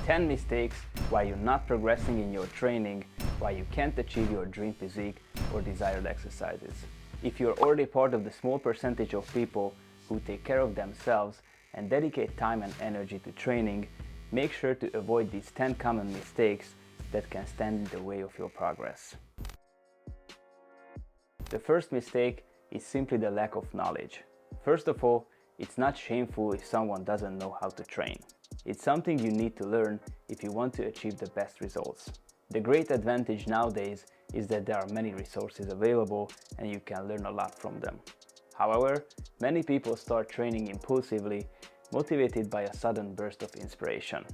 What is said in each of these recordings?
10 mistakes why you're not progressing in your training, why you can't achieve your dream physique or desired exercises. If you're already part of the small percentage of people who take care of themselves and dedicate time and energy to training, make sure to avoid these 10 common mistakes that can stand in the way of your progress. The first mistake is simply the lack of knowledge. First of all, it's not shameful if someone doesn't know how to train. It's something you need to learn if you want to achieve the best results. The great advantage nowadays is that there are many resources available and you can learn a lot from them. However, many people start training impulsively, motivated by a sudden burst of inspiration.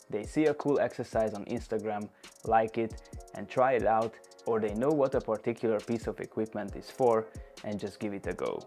They see a cool exercise on Instagram, like it, and try it out, or they know what a particular piece of equipment is for and just give it a go.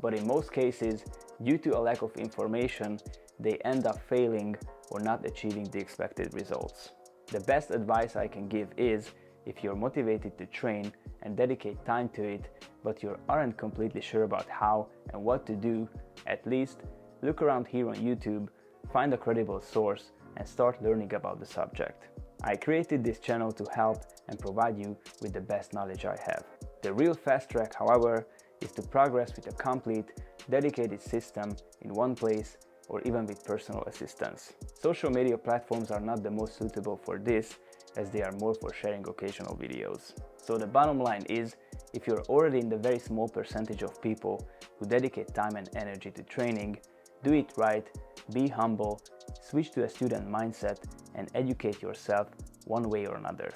But in most cases, due to a lack of information, they end up failing or not achieving the expected results. The best advice I can give is, if you're motivated to train and dedicate time to it, but you aren't completely sure about how and what to do, at least look around here on YouTube, find a credible source, and start learning about the subject. I created this channel to help and provide you with the best knowledge I have. The real fast track, however, is to progress with a complete, dedicated system in one place or even with personal assistance. Social media platforms are not the most suitable for this, as they are more for sharing occasional videos. So the bottom line is, if you're already in the very small percentage of people who dedicate time and energy to training, do it right, be humble, switch to a student mindset, and educate yourself one way or another.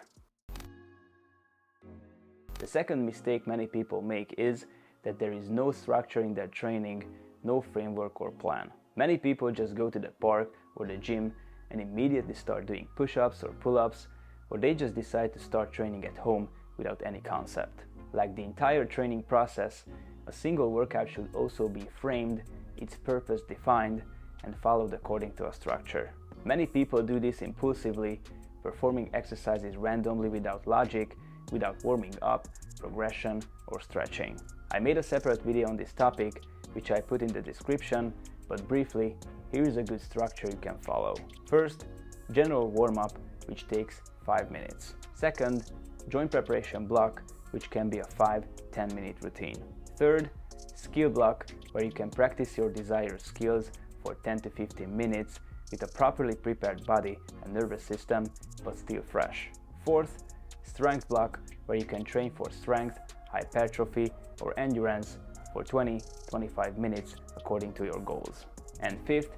The second mistake many people make is that there is no structure in their training, no framework or plan. Many people just go to the park or the gym and immediately start doing push-ups or pull-ups, or they just decide to start training at home without any concept. Like the entire training process, a single workout should also be framed, its purpose defined, and followed according to a structure. Many people do this impulsively, performing exercises randomly without logic, without warming up, progression, or stretching. I made a separate video on this topic, which I put in the description, but briefly, here is a good structure you can follow. First, general warm-up, which takes 5 minutes. Second, joint preparation block, which can be a 5-10 minute routine. Third, skill block, where you can practice your desired skills for 10 to 15 minutes with a properly prepared body and nervous system, but still fresh. Fourth, strength block, where you can train for strength, hypertrophy, or endurance for 20-25 minutes according to your goals. And fifth,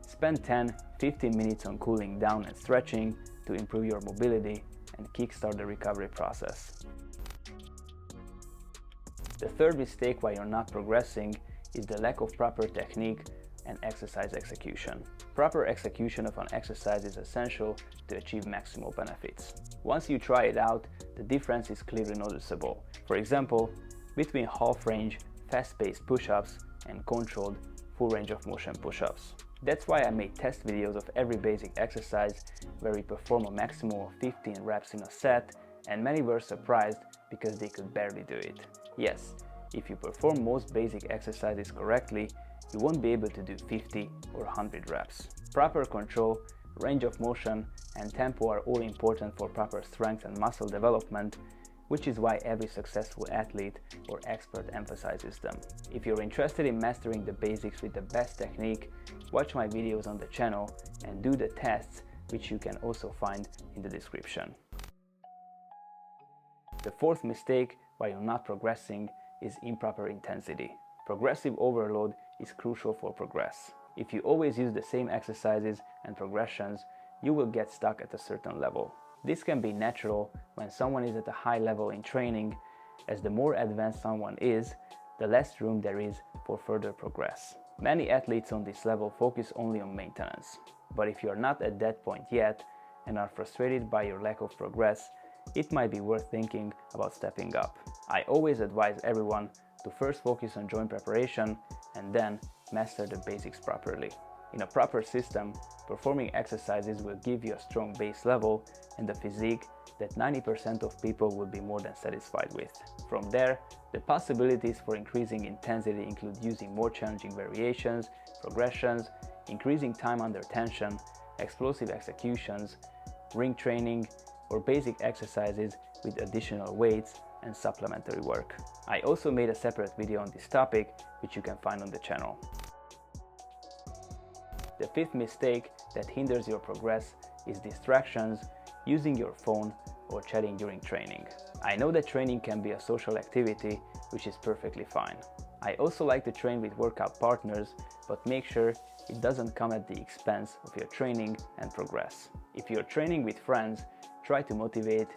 spend 10-15 minutes on cooling down and stretching to improve your mobility and kickstart the recovery process. The third mistake why you're not progressing is the lack of proper technique and exercise execution. Proper execution of an exercise is essential to achieve maximal benefits. Once you try it out, the difference is clearly noticeable. For example, between half range, fast-paced push-ups and controlled full range of motion push-ups. That's why I made test videos of every basic exercise where we perform a maximum of 15 reps in a set, and many were surprised because they could barely do it. Yes, if you perform most basic exercises correctly, you won't be able to do 50 or 100 reps. Proper control, range of motion, and tempo are all important for proper strength and muscle development, which is why every successful athlete or expert emphasizes them. If you're interested in mastering the basics with the best technique, watch my videos on the channel and do the tests, which you can also find in the description. The fourth mistake why you're not progressing is improper intensity. Progressive overload is crucial for progress. If you always use the same exercises and progressions, you will get stuck at a certain level. This can be natural when someone is at a high level in training, as the more advanced someone is, the less room there is for further progress. Many athletes on this level focus only on maintenance. But if you are not at that point yet and are frustrated by your lack of progress, it might be worth thinking about stepping up. I always advise everyone to first focus on joint preparation and then master the basics properly. In a proper system, performing exercises will give you a strong base level and a physique that 90% of people will be more than satisfied with. From there, the possibilities for increasing intensity include using more challenging variations, progressions, increasing time under tension, explosive executions, ring training, or basic exercises with additional weights and supplementary work. I also made a separate video on this topic, which you can find on the channel. The fifth mistake that hinders your progress is distractions, using your phone, or chatting during training. I know that training can be a social activity, which is perfectly fine. I also like to train with workout partners, but make sure it doesn't come at the expense of your training and progress. If you're training with friends, try to motivate,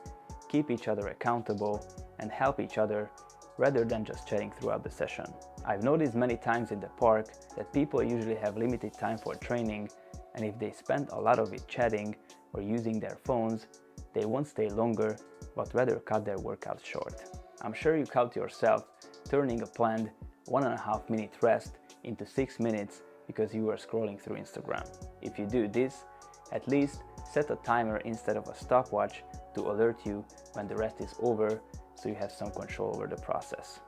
keep each other accountable, and help each other rather than just chatting throughout the session. I've noticed many times in the park that people usually have limited time for training, and if they spend a lot of it chatting or using their phones, they won't stay longer, but rather cut their workouts short. I'm sure you caught yourself turning a planned 1.5 minute rest into 6 minutes because you were scrolling through Instagram. If you do this, at least set a timer instead of a stopwatch to alert you when the rest is over, so you have some control over the process.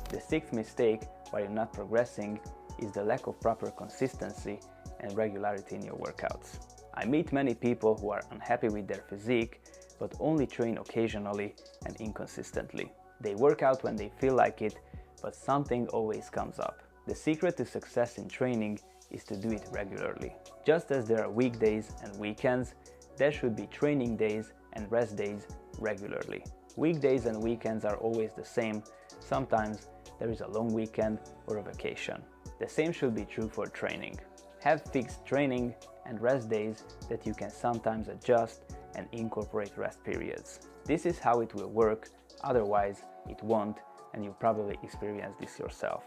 The sixth mistake why you're not progressing is the lack of proper consistency and regularity in your workouts. I meet many people who are unhappy with their physique, but only train occasionally and inconsistently. They work out when they feel like it, but something always comes up. The secret to success in training is to do it regularly. Just as there are weekdays and weekends, there should be training days and rest days regularly. Weekdays and weekends are always the same. Sometimes there is a long weekend or a vacation. The same should be true for training. Have fixed training and rest days that you can sometimes adjust and incorporate rest periods. This is how it will work, otherwise it won't, and you'll probably experience this yourself.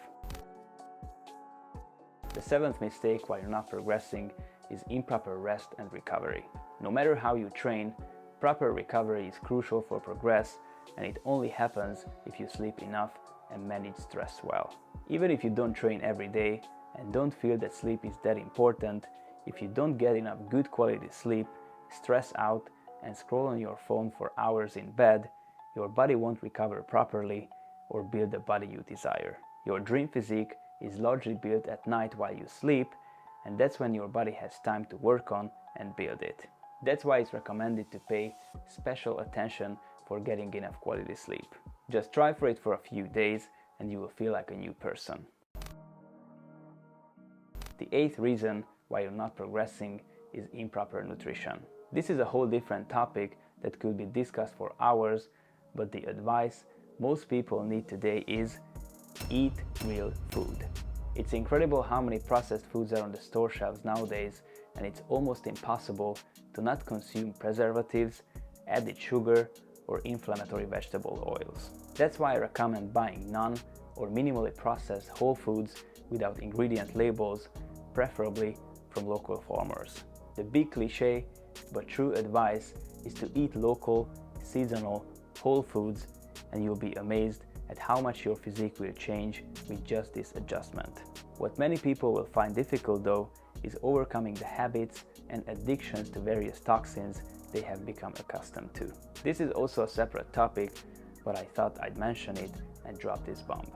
The seventh mistake why you're not progressing is improper rest and recovery. No matter how you train, proper recovery is crucial for progress, and it only happens if you sleep enough and manage stress well. Even if you don't train every day and don't feel that sleep is that important, if you don't get enough good quality sleep, stress out, and scroll on your phone for hours in bed, your body won't recover properly or build the body you desire. Your dream physique is largely built at night while you sleep, and that's when your body has time to work on and build it. That's why it's recommended to pay special attention for getting enough quality sleep. Just try for it for a few days and you will feel like a new person. The eighth reason why you're not progressing is improper nutrition. This is a whole different topic that could be discussed for hours, but the advice most people need today is eat real food. It's incredible how many processed foods are on the store shelves nowadays, and it's almost impossible to not consume preservatives, added sugar, or inflammatory vegetable oils. That's why I recommend buying non- or minimally processed whole foods without ingredient labels, preferably from local farmers. The big cliche but true advice is to eat local, seasonal, whole foods, and you'll be amazed at how much your physique will change with just this adjustment. What many people will find difficult though is overcoming the habits and addictions to various toxins they have become accustomed to. This is also a separate topic, but I thought I'd mention it and drop this bomb.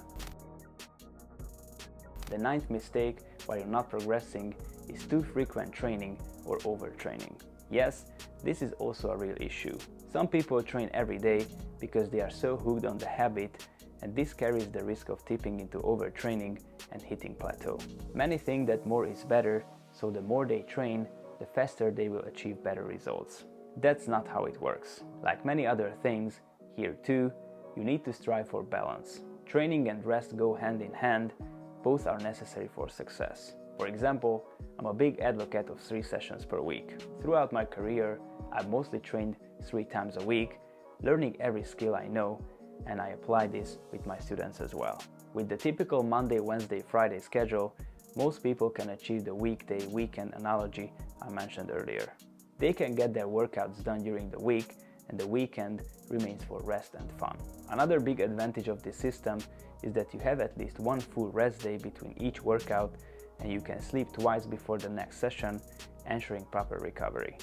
The ninth mistake why you're not progressing is too frequent training or overtraining. Yes, this is also a real issue. Some people train every day because they are so hooked on the habit, and this carries the risk of tipping into overtraining and hitting plateau. Many think that more is better, so the more they train, the faster they will achieve better results. That's not how it works. Like many other things, here too, you need to strive for balance. Training and rest go hand in hand, both are necessary for success. For example, I'm a big advocate of 3 sessions per week. Throughout my career, I've mostly trained 3 times a week, learning every skill I know, and I apply this with my students as well. With the typical Monday, Wednesday, Friday schedule, most people can achieve the weekday, weekend analogy I mentioned earlier. They can get their workouts done during the week, and the weekend remains for rest and fun. Another big advantage of this system is that you have at least 1 full rest day between each workout, and you can sleep twice before the next session, ensuring proper recovery.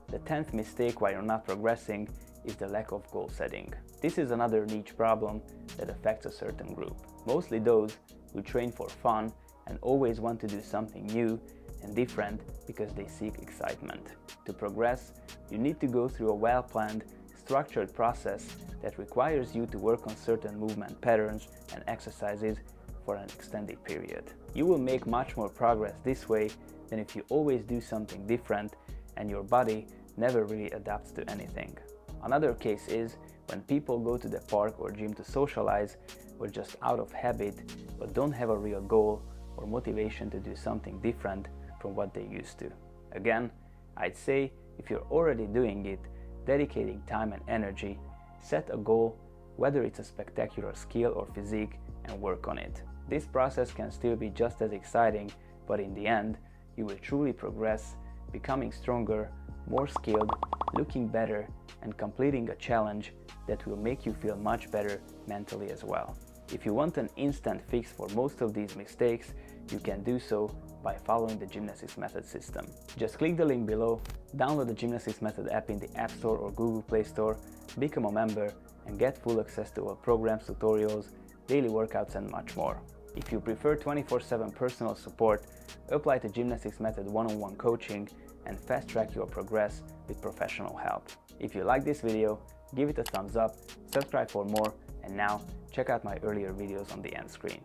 The 10th mistake why you're not progressing is the lack of goal setting. This is another niche problem that affects a certain group, mostly those who train for fun and always want to do something new and different because they seek excitement. To progress, you need to go through a well-planned, structured process that requires you to work on certain movement patterns and exercises for an extended period. You will make much more progress this way than if you always do something different and your body never really adapts to anything. Another case is when people go to the park or gym to socialize or just out of habit but don't have a real goal or motivation to do something different from what they used to. Again, I'd say if you're already doing it, dedicating time and energy, set a goal, whether it's a spectacular skill or physique, and work on it. This process can still be just as exciting, but in the end, you will truly progress, becoming stronger, more skilled, looking better, and completing a challenge that will make you feel much better mentally as well. If you want an instant fix for most of these mistakes, you can do so by following the Gymnastics Method system. Just click the link below, download the Gymnastics Method app in the App Store or Google Play Store, become a member, and get full access to our programs, tutorials, daily workouts, and much more. If you prefer 24/7 personal support, apply the Gymnastics Method one-on-one coaching and fast-track your progress with professional help. If you like this video, give it a thumbs up, subscribe for more, and now check out my earlier videos on the end screen.